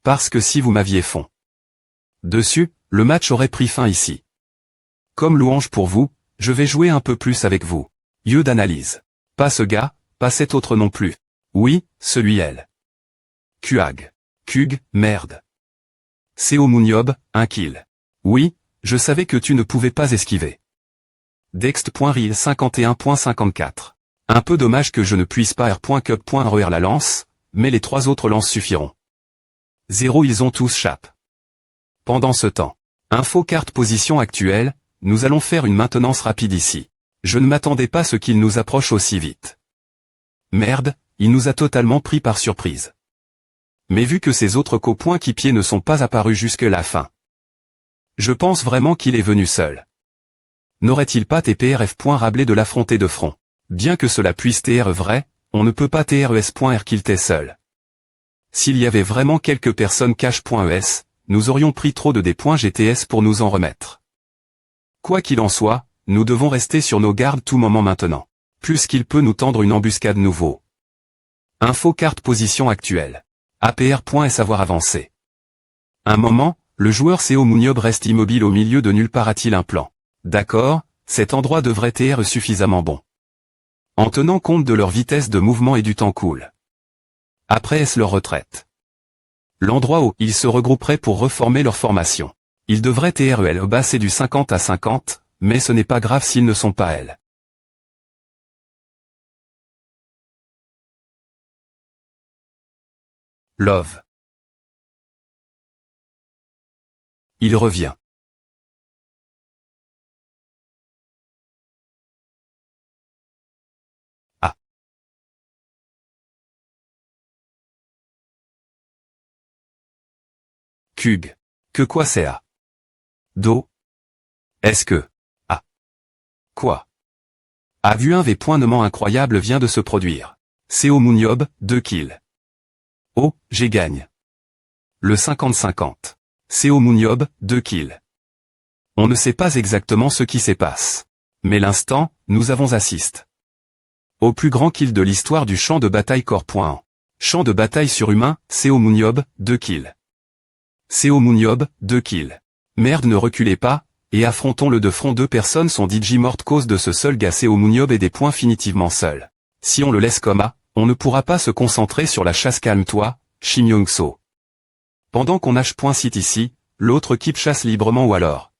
Parce que si vous m'aviez fond dessus, le match aurait pris fin ici. Comme louange pour vous, je vais jouer un peu plus avec vous. Yeux d'analyse. Pas ce gars, pas cet autre non plus. Oui, celui-elle. Kuag. Kug, merde. Seo Mouniob, un kill. Oui, je savais que tu ne pouvais pas esquiver. Dext.reel 51.54. Un peu dommage que je ne puisse pas R.cup.roer la lance, mais les 3 autres lances suffiront. 0 ils ont tous chape. Pendant ce temps. Info carte position actuelle, nous allons faire une maintenance rapide ici. Je ne m'attendais pas à ce qu'il nous approche aussi vite. Merde, il nous a totalement pris par surprise. Mais vu que ces autres coéquipiers ne sont pas apparus jusque la fin. Je pense vraiment qu'il est venu seul. N'aurait-il pas TPRF. Rablé de l'affronter de front? Bien que cela puisse TR vrai, on ne peut pas TRES.R qu'il t'est seul. S'il y avait vraiment quelques personnes cache.es, nous aurions pris trop de des points GTS pour nous en remettre. Quoi qu'il en soit, nous devons rester sur nos gardes tout moment maintenant. Plus qu'il peut nous tendre une embuscade nouveau. Info carte position actuelle. APR.S avoir avancé. Un moment, le joueur Seo Mouniob reste immobile au milieu de nulle part. A-t-il un plan? D'accord, cet endroit devrait être suffisamment bon. En tenant compte de leur vitesse de mouvement et du temps cool. Après est-ce leur retraite? L'endroit où ils se regrouperaient pour reformer leur formation. Ils devraient TREL basser du 50 à 50, mais ce n'est pas grave s'ils ne sont pas elles. Love. Il revient. Ah. Kug. Que quoi c'est à? Do. Est-ce que? Ah. Quoi? A vu un V-point-nement incroyable vient de se produire. Seo Mouniob, 2 kills. Oh, j'ai gagne. Le 50-50. Seo Mouniob, 2 kills. On ne sait pas exactement ce qui se passe. Mais l'instant, nous avons assist. Au plus grand kill de l'histoire du champ de bataille corps. Champ de bataille surhumain, Seo Mouniob, 2 kills. Seo Mouniob, 2 kills. Merde ne reculez pas, et affrontons-le de front. 2 personnes sont mortes cause de ce seul gars. Seo Mouniob est des points finitivement seul. Si on le laisse comme A, on ne pourra pas se concentrer sur la chasse. Calme-toi, Shin Young-so. Pendant qu'on H.site ici, l'autre équipe chasse librement ou alors.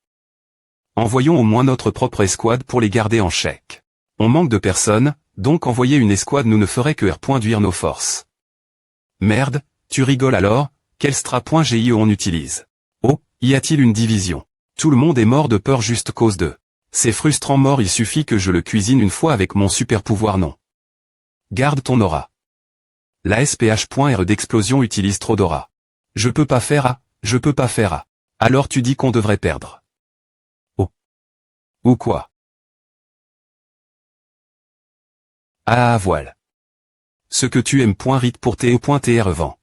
Envoyons au moins notre propre escouade pour les garder en chèque. On manque de personnes, donc envoyer une escouade nous ne ferait que R.duire nos forces. Merde, tu rigoles alors, quel strat.GIE on utilise? Oh, y a-t-il une division? Tout le monde est mort de peur juste cause de. C'est frustrant mort, il suffit que je le cuisine une fois avec mon super pouvoir non. Garde ton aura. La SPH.R d'explosion utilise trop d'aura. Je peux pas faire A, je peux pas faire A. Alors tu dis qu'on devrait perdre. Oh. Ou quoi? Ah voile. Ce que tu aimes. Rit pour TE.TR vent.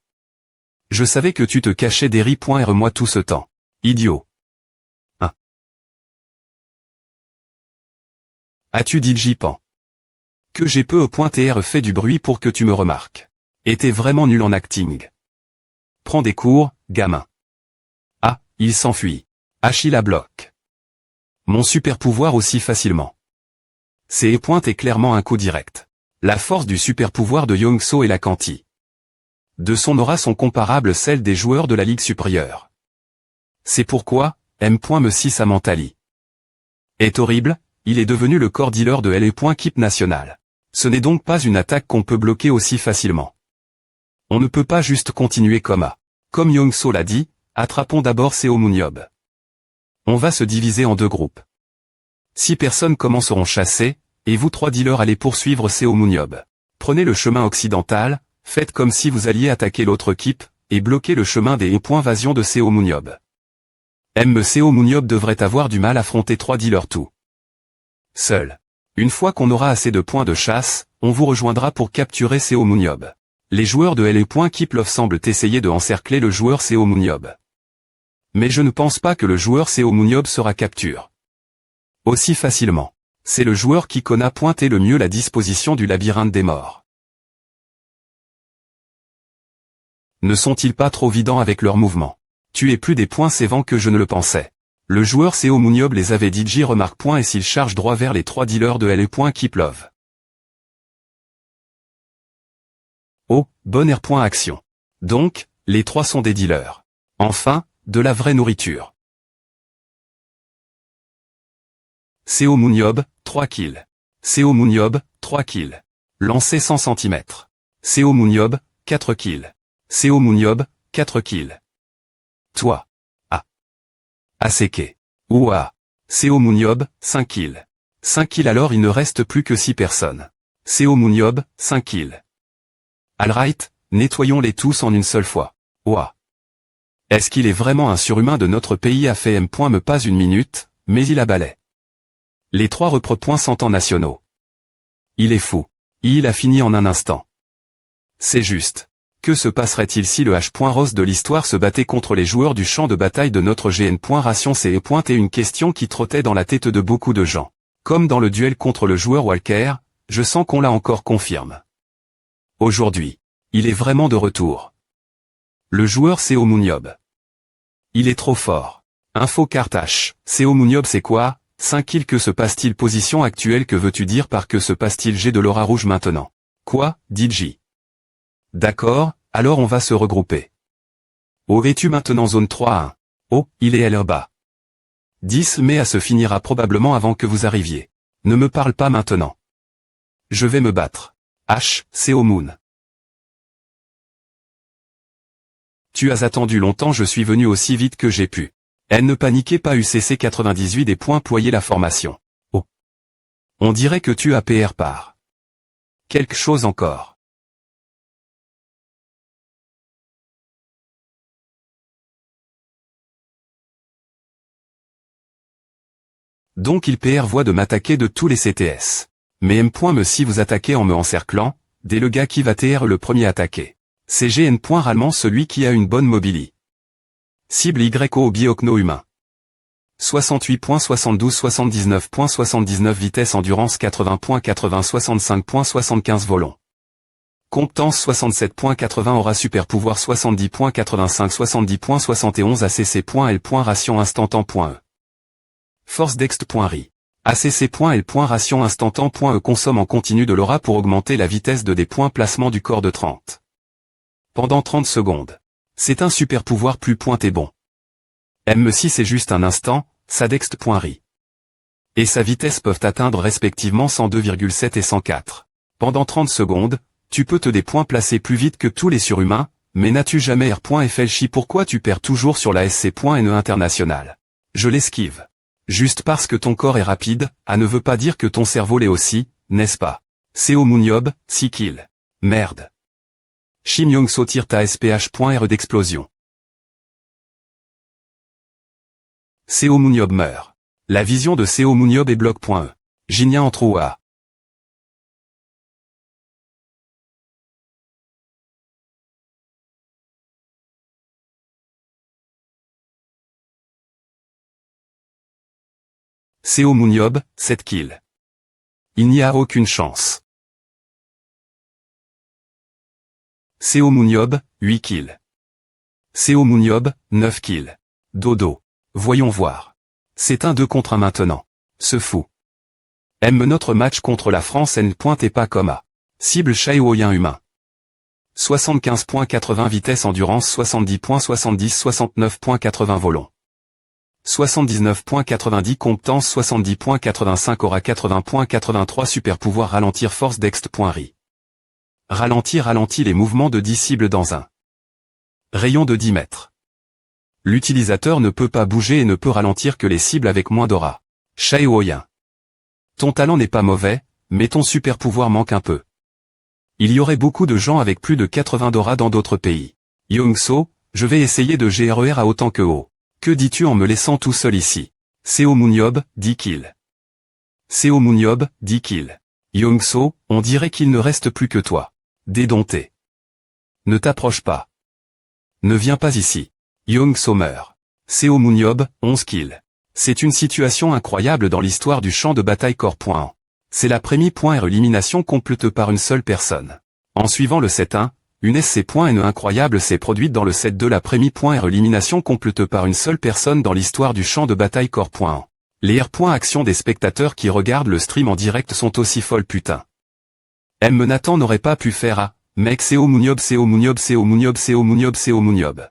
Je savais que tu te cachais des ri.R moi tout ce temps. Idiot. 1. As-tu dit Jipan? Que j'ai peu .TR fait du bruit pour que tu me remarques. Et t'es vraiment nul en acting. Prends des cours, gamin. Ah, il s'enfuit. Achille la bloque. Mon super pouvoir aussi facilement. C'est est clairement un coup direct. La force du super pouvoir de Young-so et la Kanti. De son aura sont comparables celles des joueurs de la Ligue supérieure. C'est pourquoi, M.me6 à Mentali. Est horrible, il est devenu le core dealer de LE.Keep national. Ce n'est donc pas une attaque qu'on peut bloquer aussi facilement. On ne peut pas juste continuer comme A. Comme Young-so l'a dit, attrapons d'abord Seo Mouniob. On va se diviser en 2 groupes. 6 personnes commenceront chasser, et vous 3 dealers allez poursuivre Seo Mouniob. Prenez le chemin occidental, faites comme si vous alliez attaquer l'autre équipe, et bloquez le chemin des vasion de Seo Mouniob. Seo Mouniob devrait avoir du mal à affronter 3 dealers tout seul. Une fois qu'on aura assez de points de chasse, on vous rejoindra pour capturer Seo Mouniob. Les joueurs de LE.Keep Love semblent essayer de encercler le joueur Seo Mouniob. Mais je ne pense pas que le joueur Seo Mouniob sera capture aussi facilement. C'est le joueur qui connaît le mieux la disposition du labyrinthe des morts. Ne sont-ils pas trop vidants avec leurs mouvements? Tu es plus des points sévants que je ne le pensais. Le joueur Seo Moonyob les avait dit J remarque point et s'il charge droit vers les 3 dealers de LE. Keep love. Oh, bon air. Action. Donc, les 3 sont des dealers. Enfin, de la vraie nourriture. Seo Moonyob, 3 kills. Seo Moonyob, 3 kills. Lancé 100 cm. Seo Moonyob, 4 kills. Seo Moonyob, 4 kills. Toi. Ah. Aseke. Ouah. Seo Moonyob, 5 kills. 5 kills alors il ne reste plus que 6 personnes. Seo Moonyob, 5 kills. Alright, nettoyons-les tous en une seule fois. Ouah. Est-ce qu'il est vraiment un surhumain de notre pays a fait M. Me pas une minute, mais il a balai. Les 3 repres sont en nationaux. Il est fou. Il a fini en un instant. C'est juste. Que se passerait-il si le H. Rose de l'histoire se battait contre les joueurs du champ de bataille de notre GN. Ration C. Et une question qui trottait dans la tête de beaucoup de gens. Comme dans le duel contre le joueur Walker, je sens qu'on l'a encore confirme. Aujourd'hui, il est vraiment de retour. Le joueur Seo Moonyob. Il est trop fort. Info carte H. Seo Moonyob c'est quoi? 5 kills. Que se passe-t-il? Position actuelle. Que veux-tu dire par que se passe-t-il? J'ai de l'aura rouge maintenant. Quoi? Dit J. D'accord, alors on va se regrouper. Oh, es-tu maintenant zone 3 à 1? Oh, il est là-bas. 10 mai à se finira probablement avant que vous arriviez. Ne me parle pas maintenant. Je vais me battre. H, Seo Moon. Tu as attendu longtemps, je suis venu aussi vite que j'ai pu. Elle ne paniquez pas. UCC 98 des points ployés la formation. Oh. On dirait que tu as PR par. Quelque chose encore. Donc il PR voit de m'attaquer de tous les CTS. Mais M. Me si vous attaquez en me encerclant, dès le gars qui va TR le premier attaquer. C'est GN. Rarement celui qui a une bonne mobilité. Cible YO Biocno humain. 68.72 79.79 vitesse endurance 80.80 65.75 volant. Compétence 67.80 aura super pouvoir 70.85 70.71 ACC.L. Ration instantan.E. Force dext.ri. ACC.L. Ration instantan.E consomme en continu de l'aura pour augmenter la vitesse de des points placement du corps de 30. Pendant 30 secondes. C'est un super pouvoir plus pointé bon. M6 c'est juste un instant, sa dext.ri. Et sa vitesse peuvent atteindre respectivement 102,7 et 104. Pendant 30 secondes, tu peux te des points placer plus vite que tous les surhumains, mais n'as-tu jamais R.FLCHI? Pourquoi tu perds toujours sur la SC.NE internationale? Je l'esquive. Juste parce que ton corps est rapide, ne veut pas dire que ton cerveau l'est aussi, n'est-ce pas? Seo Moonyob, 6 kills. Merde. Shim Yong-so tire ta SPH.R d'explosion. Seo Moonyob meurt. La vision de Seo Moonyob est bloc.E. Jinia entre OA. Seo Moonyob, 7 kills. Il n'y a aucune chance. Seo Moonyob, 8 kills. Seo Moonyob, 9 kills. Dodo. Voyons voir. C'est un 2 contre 1 maintenant. Ce fou. Aime notre match contre la France N. Et pas comme A. Cible Shaoyin humain. 75.80 vitesse endurance 70.70 69.80 volant. 79.90 compétence 70.85 aura 80.83 super pouvoir ralentir force dext.ri. Ralentit les mouvements de 10 cibles dans un rayon de 10 mètres. L'utilisateur ne peut pas bouger et ne peut ralentir que les cibles avec moins d'aura. Shaoyin. Ton talent n'est pas mauvais, mais ton super pouvoir manque un peu. Il y aurait beaucoup de gens avec plus de 80 d'aura dans d'autres pays. Yong-so, je vais essayer de GRER à autant que haut. Que dis-tu en me laissant tout seul ici? Seo Moonyob, 10 kills. Seo Moonyob, 10 kills. Yong-so, on dirait qu'il ne reste plus que toi. Dédompté. Ne t'approche pas. Ne viens pas ici. Yong-so meurt. Seo Moonyob, 11 kills. C'est une situation incroyable dans l'histoire du champ de bataille corps.1. C'est la première élimination complète par une seule personne. En suivant le 7-1, Une SC.N incroyable s'est produite dans le set 2 l'après-midi.R élimination complète par une seule personne dans l'histoire du champ de bataille corps.1. Les R.actions des spectateurs qui regardent le stream en direct sont aussi folles putain. M. Nathan n'aurait pas pu faire à mec c'est Mouniob c'est Mouniob c'est Mouniob c'est Mouniob c'est Mouniob.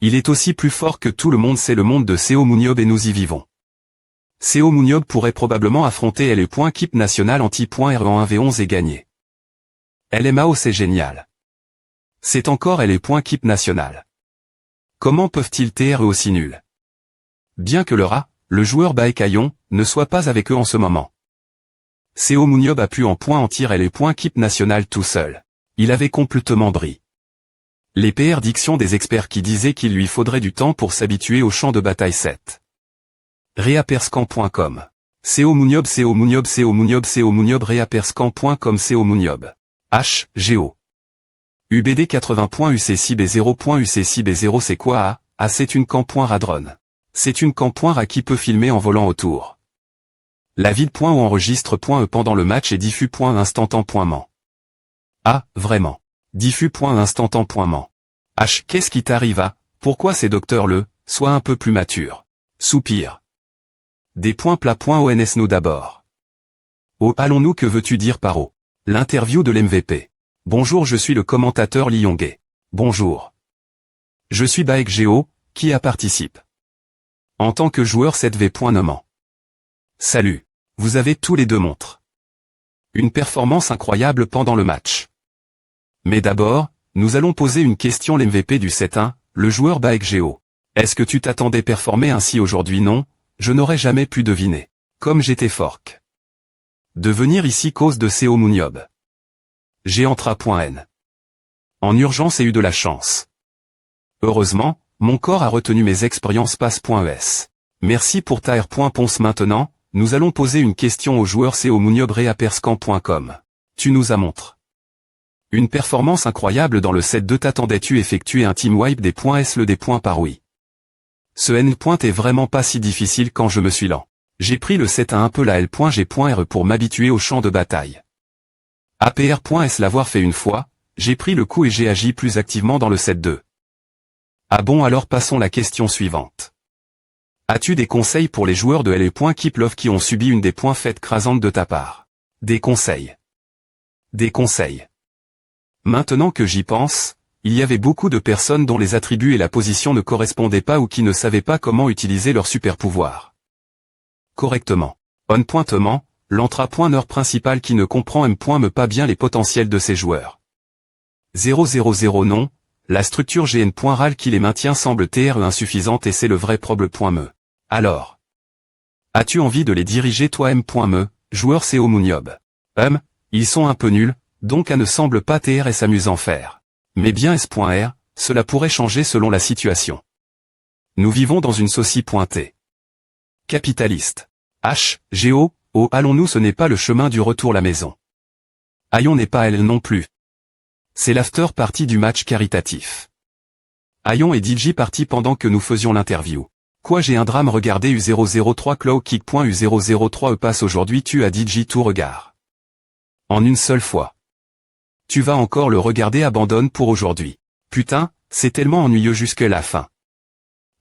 Il est aussi plus fort que tout le monde, c'est le monde de Seo Mouniob et nous y vivons. Seo Mouniob pourrait probablement affronter LE.Équipe nationale anti.R en 1v11 et gagner. LMAO c'est génial. C'est encore LE.Équipe nationale. Comment peuvent-ils TR aussi nuls? Bien que le joueur Baekayon, ne soit pas avec eux en ce moment. Seo Mouniob a pu en point en tir LE.Équipe nationale tout seul. Il avait complètement brillé. Les PR diction des experts qui disaient qu'il lui faudrait du temps pour s'habituer au champ de bataille 7. Reaperscan.com. Seo Mouniob Seo Mouniob Seo Mouniob Seo Mouniob Reaperscan.com Seo Mouniob. H. Géo. UBD 80.UC6B0.UC6B0 c'est quoi A c'est une camp.radron. C'est une camp.ra qui peut filmer en volant autour. La vide.ou enregistre.e pendant le match et diffus.instantan.ment. Ah, vraiment. Diffus.instantan.ment. H. Qu'est-ce qui t'arrive à? Pourquoi ces docteurs soient un peu plus matures? Soupir. Des points plats.ons nous d'abord. Oh, allons-nous que veux-tu dire par O? L'interview de l'MVP. Bonjour, je suis le commentateur Lyongais. Bonjour. Je suis Baek Géo, qui a participe. En tant que joueur 7v. Salut. Vous avez tous les deux montres. Une performance incroyable pendant le match. Mais d'abord, nous allons poser une question l'MVP du 7-1, le joueur Baek Géo. Est-ce que tu t'attendais performer ainsi aujourd'hui? Non, je n'aurais jamais pu deviner. Comme j'étais fork. De venir ici cause de Seo Mouniob. Géantra.n. En urgence et eu de la chance. Heureusement, mon corps a retenu mes expériences passe.es. Merci pour ta R.Ponce maintenant, nous allons poser une question au joueur Seo Mouniob Reaperscan.com. Tu nous as montré une performance incroyable dans le set 2. T'attendais-tu effectuer un team wipe des points S le des points par oui? Ce N point est vraiment pas si difficile quand je me suis lent. J'ai pris le set à un peu la L.G.R pour m'habituer au champ de bataille. APR.S l'avoir fait une fois, j'ai pris le coup et j'ai agi plus activement dans le set 2. Ah bon, alors passons la question suivante. As-tu des conseils pour les joueurs de LE.Keep Love qui ont subi une des points faites crasantes de ta part? Des conseils. Des conseils. Maintenant que j'y pense, il y avait beaucoup de personnes dont les attributs et la position ne correspondaient pas ou qui ne savaient pas comment utiliser leur super pouvoir correctement. On-pointement, l'entra-pointeur principal qui ne comprend M.me pas bien les potentiels de ses joueurs. 000 non, la structure GN.RAL qui les maintient semble TR insuffisante et c'est le vrai problème.me. Alors, as-tu envie de les diriger toi M.me, joueur Seo Mouniob? Ils sont un peu nuls, donc ne semble pas TR et s'amusant faire. Mais bien S.R, cela pourrait changer selon la situation. Nous vivons dans une saucie.t. Capitaliste. H, Géo, oh allons-nous ce n'est pas le chemin du retour la maison. Ayon n'est pas elle non plus. C'est l'after party du match caritatif. Ayon et DJ parti pendant que nous faisions l'interview. Quoi j'ai un drame regardez U003 Claw Kick.U003 passe aujourd'hui tu as DJ tout regard. En une seule fois. Tu vas encore le regarder abandonne pour aujourd'hui. Putain, c'est tellement ennuyeux jusqu'à la fin.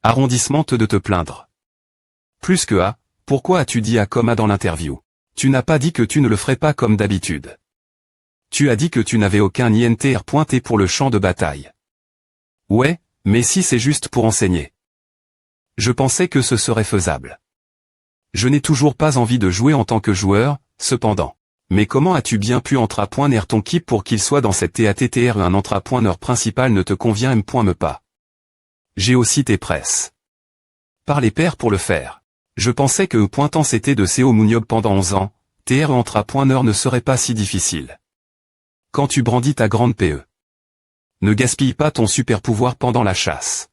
Arrondissement de te plaindre. Plus que A, pourquoi as-tu dit A comme A dans l'interview? Tu n'as pas dit que tu ne le ferais pas comme d'habitude. Tu as dit que tu n'avais aucun INTR pointé pour le champ de bataille. Ouais, mais si c'est juste pour enseigner. Je pensais que ce serait faisable. Je n'ai toujours pas envie de jouer en tant que joueur, cependant. Mais comment as-tu bien pu entra-pointer ton keep pour qu'il soit dans cette TATTR un entra-pointeur principal ne te convient M.me pas. J'ai aussi tes presses. Par les pairs pour le faire. Je pensais que pointant c'était de Seo Mouniob pendant 11 ans, TR entra-pointeur ne serait pas si difficile. Quand tu brandis ta grande PE. Ne gaspille pas ton super pouvoir pendant la chasse.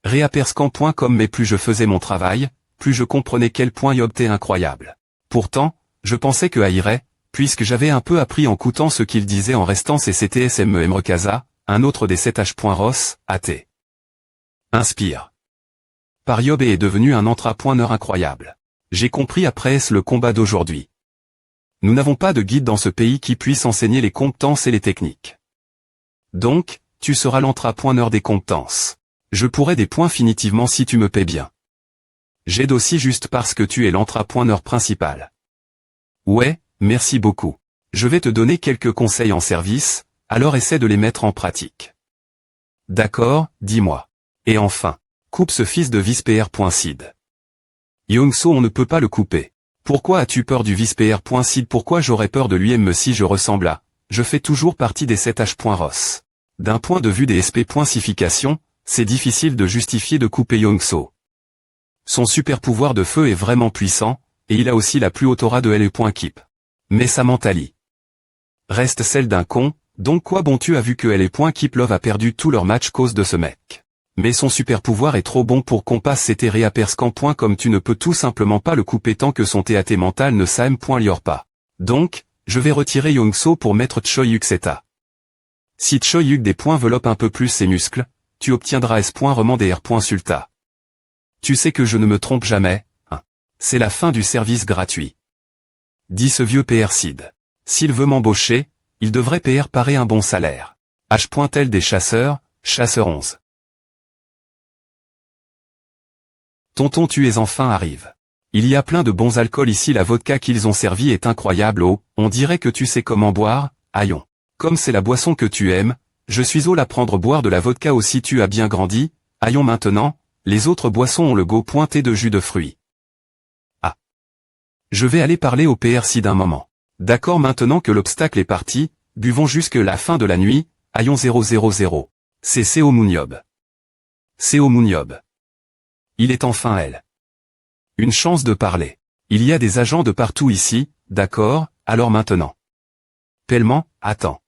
Reaperscan.com mais plus je faisais mon travail, plus je comprenais quel point Yob t'est incroyable. Pourtant, je pensais que irait, puisque j'avais un peu appris en coûtant ce qu'il disait en restant c'était SMEM Rekasa, un autre des 7H.Ross, AT. Inspire. Par Yob est devenu un entra-pointeur incroyable. J'ai compris après le combat d'aujourd'hui. Nous n'avons pas de guide dans ce pays qui puisse enseigner les compétences et les techniques. Donc, tu seras l'entrapointeur des compétences. Je pourrai des points finitivement si tu me paies bien. J'aide aussi juste parce que tu es l'entrapointeur principal. Ouais, merci beaucoup. Je vais te donner quelques conseils en service, alors essaie de les mettre en pratique. D'accord, dis-moi. Et enfin, coupe ce fils de vice-PR.sid. Young-so, on ne peut pas le couper. Pourquoi as-tu peur du vice-PR.sid? Pourquoi j'aurais peur de lui? Si je ressemble à... Je fais toujours partie des 7H.Ross. D'un point de vue des SP.sification, c'est difficile de justifier de couper Young-so. Son super pouvoir de feu est vraiment puissant, et il a aussi la plus haute aura de LE.Keep. Mais sa mentalité reste celle d'un con, donc quoi bon, tu as vu que LE.Keep Love a perdu tout leur match cause de ce mec. Mais son super pouvoir est trop bon pour qu'on passe c'était réaperscan. Comme tu ne peux tout simplement pas le couper tant que son TAT mental ne s'aime.lior pas. Donc, je vais retirer Young-so pour mettre Choyuk Seta. Si Choyuk développe un peu plus ses muscles, tu obtiendras S.Remandr.Sulta. Tu sais que je ne me trompe jamais, hein. C'est la fin du service gratuit. Dit ce vieux PR-Sid. S'il veut m'embaucher, il devrait parer un bon salaire. H.Tel des chasseurs, chasseur 11. Tonton, tu es enfin arrivé. Il y a plein de bons alcools ici, la vodka qu'ils ont servi est incroyable. Oh, on dirait que tu sais comment boire, Ayon. Comme c'est la boisson que tu aimes, je suis au la prendre boire de la vodka aussi. Tu as bien grandi, Ayon. Maintenant, les autres boissons ont le goût pointé de jus de fruits. Ah. Je vais aller parler au PR-Sid d'un moment. D'accord, maintenant que l'obstacle est parti, buvons jusque la fin de la nuit, Ayon 000. C'est Seo Moonyob. Seo Moonyob. Il est enfin elle. Une chance de parler. Il y a des agents de partout ici, d'accord, alors maintenant. Pellement, attends.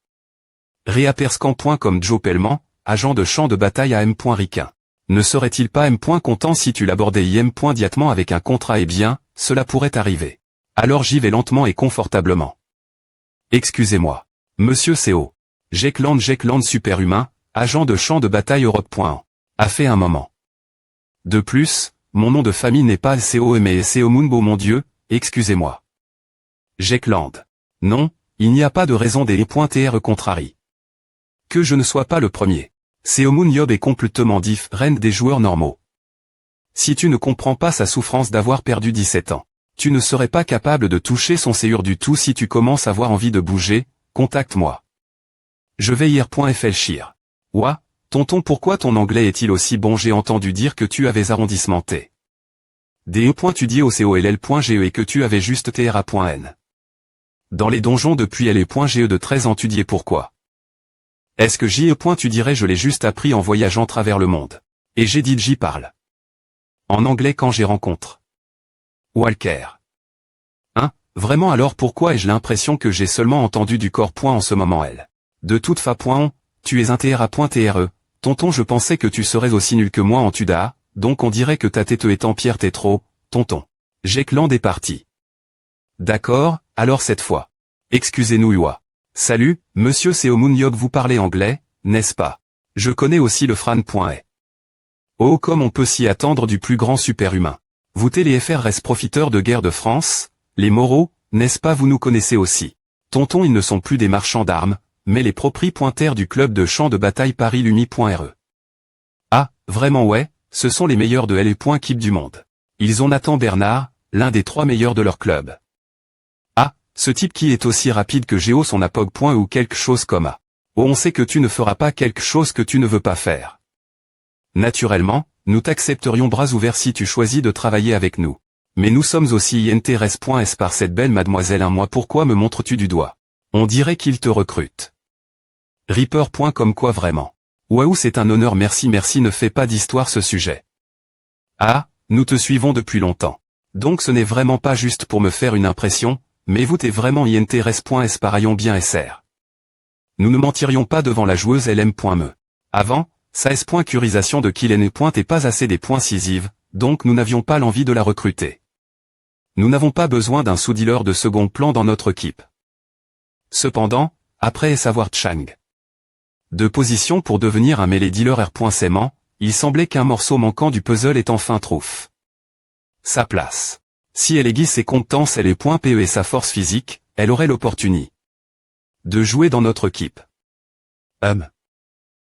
Réaperscan. Comme Joe Pellement, agent de champ de bataille à M. Ricain. Ne serait-il pas M. content si tu l'abordais IM. Diatement avec un contrat? Eh bien, cela pourrait arriver. Alors j'y vais lentement et confortablement. Excusez-moi. Monsieur CO. Jekland superhumain, agent de champ de bataille Europe. A fait un moment. De plus, mon nom de famille n'est pas CO mais CO Moonbo. Mon Dieu, excusez-moi. Jekland. Non, il n'y a pas de raison des .tr contrarie. Que je ne sois pas le premier. Seo Moonyob est complètement différent des joueurs normaux. Si tu ne comprends pas sa souffrance d'avoir perdu 17 ans, tu ne serais pas capable de toucher son séur du tout. Si tu commences à avoir envie de bouger, contacte-moi. Je vais ir.flchir. Ouah, tonton, pourquoi ton anglais est-il aussi bon? J'ai entendu dire que tu avais arrondissementé. DE.tudier au COLL.GE et que tu avais juste TRA.N. Dans les donjons depuis LE.GE de 13 ans. Tu dis pourquoi? Est-ce que JE. Tu dirais je l'ai juste appris en voyageant travers le monde. Et j'ai dit j'y parle. En anglais quand j'ai rencontre. Walker. Hein, vraiment? Alors pourquoi ai-je l'impression que j'ai seulement entendu du corps. En ce moment elle. De toute façon, tu es un TRA.TRE. Tonton, je pensais que tu serais aussi nul que moi en Tuda, donc on dirait que ta tête est en pierre. T'es trop, tonton. Jekland est parti. D'accord, alors cette fois. Excusez-nous Ua. Salut, monsieur Seo Moonyob, vous parlez anglais, n'est-ce pas? Je connais aussi le Fran.E. Oh, comme on peut s'y attendre du plus grand superhumain. Vous les FRS profiteurs de guerre de France, les Moreau, n'est-ce pas? Vous nous connaissez aussi. Tonton, ils ne sont plus des marchands d'armes, mais les propriétaires du club de champ de bataille Paris Lumi.re. Ah, vraiment? Ouais, ce sont les meilleurs de LE.Keep du monde. Ils ont Nathan Bernard, l'un des 3 meilleurs de leur club. Ah, ce type qui est aussi rapide que Géo son apog. Ou quelque chose comme ça. Oh, on sait que tu ne feras pas quelque chose que tu ne veux pas faire. Naturellement, nous t'accepterions bras ouverts si tu choisis de travailler avec nous. Mais nous sommes aussi INTRS.S par cette belle mademoiselle. Un mois. Pourquoi me montres-tu du doigt? On dirait qu'il te recrute. Reaper. Comme quoi vraiment? Waouh, c'est un honneur. Merci, ne fais pas d'histoire ce sujet. Ah, nous te suivons depuis longtemps. Donc ce n'est vraiment pas juste pour me faire une impression, mais vous t'es vraiment INTRS.S par Ayon bien SR. Nous ne mentirions pas devant la joueuse LM.me. Avant, sa S.curisation de qu'il n'est pas assez des points cisives, donc nous n'avions pas l'envie de la recruter. Nous n'avons pas besoin d'un sous-dealer de second plan dans notre équipe. Cependant, après savoir Chang de position pour devenir un mêlé dealer R.Sément, il semblait qu'un morceau manquant du puzzle est enfin trouf. Sa place. Si elle aiguise ses compétences et les points PE et sa force physique, elle aurait l'opportunité de jouer dans notre équipe.